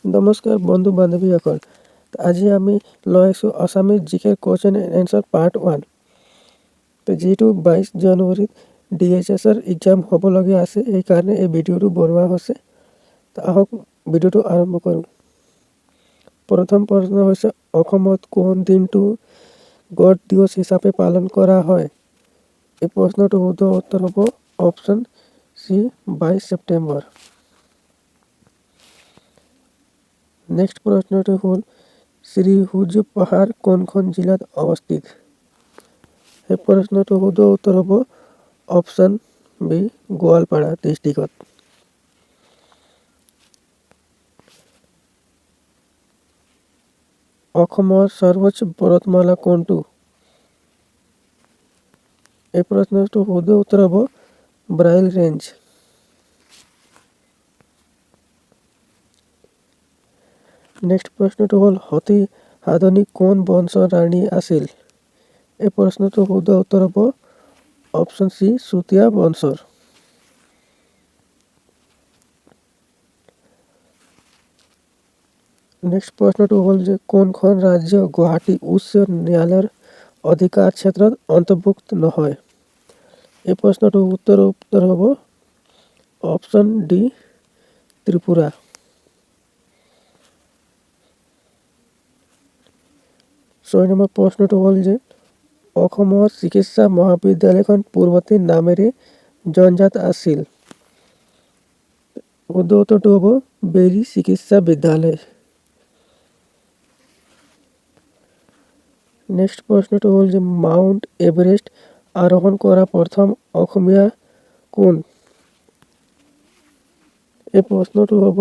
নমস্কাৰ বন্ধু বান্ধৱীসকল। আজি আমি লৈ আছোঁ আছামিজ জিকে কুৱেশ্যন এণ্ড এনচাৰ পাৰ্ট 1। তো যিহেতু 22 জানুৱাৰীত DSSৰ এক্সাম হ'বলগীয়া আছে, সেইকাৰণে এই ভিডিঅ'টো বনোৱা হৈছে। তো আহক ভিডিঅ'টো আৰম্ভ কৰোঁ। প্ৰথম প্ৰশ্ন হৈছে, অসমত কোন দিনটো গড় দিৱস হিচাপে পালন কৰা হয়? এই প্ৰশ্নটো শুদ্ধ উত্তৰ হ'ব অপশ্যন চি, 22 ছেপ্টেম্বৰ। নেক্সট প্ৰশ্নটো হ'ল, শ্ৰীসূৰ্য পাহাৰ কোনখন জিলাত অৱস্থিত? সেই প্ৰশ্নটো শুদ্ধ উত্তৰ হ'ব অপশ্যন বি, গোৱালপাৰা ডিষ্ট্ৰিক্টত। অসমৰ সৰ্বোচ্চ পৰ্বতমালা কোনটো? এই প্ৰশ্নটো শুদ্ধ উত্তৰ হ'ব ব্ৰাইল ৰেঞ্জ। নেক্সট প্ৰশ্নটো হ'ল, সতী সাধনী কোন বংশৰ ৰাণী আছিল? এই প্ৰশ্নটো শুদ্ধ উত্তৰ হ'ব অপশ্যন চি, চুতীয়া বংশৰ। নেক্সট প্ৰশ্নটো হ'ল যে, কোনখন ৰাজ্য গুৱাহাটী উচ্চ ন্যায়ালয়ৰ অধিকাৰ ক্ষেত্ৰত অন্তৰ্ভুক্ত নহয়? এই প্ৰশ্নটো উত্তৰ হ'ব অপশ্যন ডি, ত্ৰিপুৰা। ছয় নম্বৰ প্ৰশ্নটো হ'ল যে, অসমৰ চিকিৎসা মহাবিদ্যালয়খন পূৰ্বতে নামেৰে জনাজাত আছিল? শুদ্ধ উত্তৰটো হ'ব বেৰী চিকিৎসা বিদ্যালয়। নেক্সট প্ৰশ্নটো হ'ল যে, মাউণ্ট এভাৰেষ্ট আৰোহণ কৰা প্ৰথম অসমীয়া কোন? এই প্ৰশ্নটো হ'ব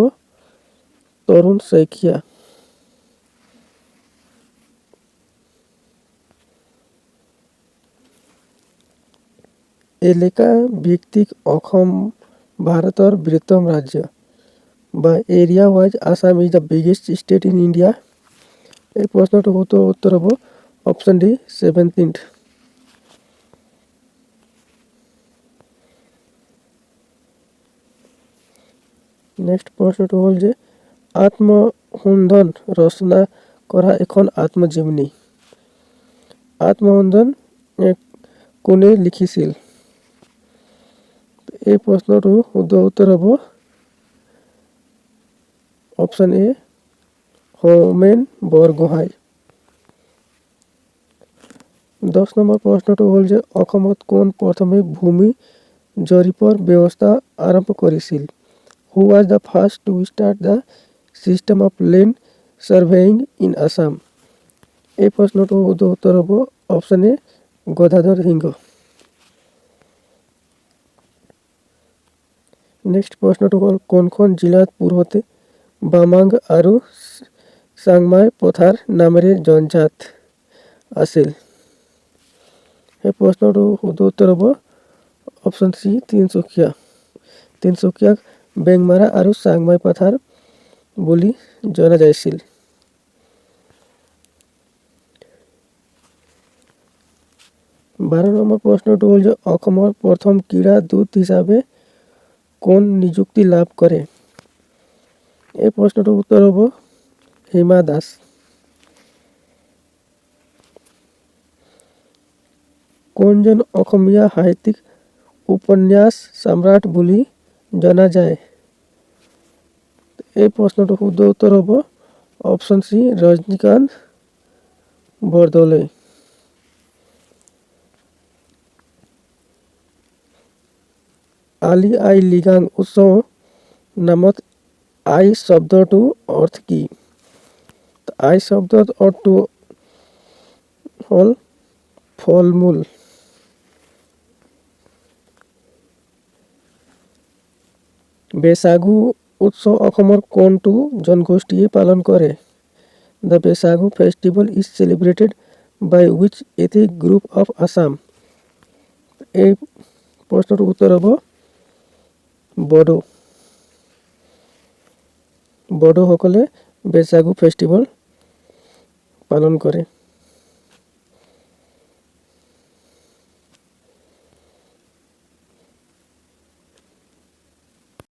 তৰুণ শইকীয়া। এলেকা ভিত্তিক অসম ভাৰতৰ বৃহত্তম ৰাজ্য বা area wise Assam is the biggest state in India. এই প্ৰশ্নটো শুদ্ধ উত্তৰ হ'ব অপশ্যন ডি, 17th। নেক্সট প্ৰশ্নটো হ'ল যে, আত্মসুন্ধন ৰচনা কৰা এখন আত্মজীৱনী। আত্মসুন্ধন কোনে লিখিছিল? এই প্ৰশ্নটো শুদ্ধ উত্তৰ হ'ব অপশ্যন এ, হোমেন বৰগোহাঁই। 10 নম্বৰ প্ৰশ্নটো হ'ল যে, অসমত কোন প্ৰথমে ভূমি জৰীপৰ ব্যৱস্থা আৰম্ভ কৰিছিল? Who was the first to start the system of land surveying in Assam? এই প্ৰশ্নটো শুদ্ধ উত্তৰ হ'ব option A, Gadadhar Singha. Next প্ৰশ্নটো হ'ল, কোনখন জিলাত পূৰ্বতে বামাং আৰু চাংমাই পথাৰ নামেৰে জনাজাত আছিল? সেই প্ৰশ্নটো শুদ্ধ উত্তৰ হ'ব অপশ্যন চি, তিনিচুকীয়া। তিনিচুকীয়াক বেংমাৰা আৰু চাংমাই পথাৰ বুলি জনা ଯାଇছিল। বাৰ নম্বৰ প্ৰশ্নটো হ'ল যে, অসমৰ প্ৰথম ক্ৰীড়া দূত হিচাপে কোন নিযুক্তি লাভ কৰে? এই প্ৰশ্নটোৰ উত্তৰ হ'ব হিমা দাস। কোনজন অসমীয়া সাহিত্যিক উপন্যাস সম্ৰাট বুলি জনা যায়? এই প্ৰশ্নটোৰ শুদ্ধ উত্তৰ হ'ব অপশ্যন চি, ৰজনীকান্ত বৰদলৈ। আলি আই লৃগাং উৎসৱ নামত আই শব্দটোৰ অৰ্থ কি? আই শব্দৰ অৰ্থটো হ'ল ফল মূল। বৈশাগু উৎসৱ অসমৰ কোনটো জনগোষ্ঠীয়ে পালন কৰে? The Baishagu festival is celebrated by which ethnic group of Assam? এই প্ৰশ্নটোৰ উত্তৰ হ'ব বড়ো। বড়োসকলে বৈশাগু ফেষ্টিভেল পালন কৰে।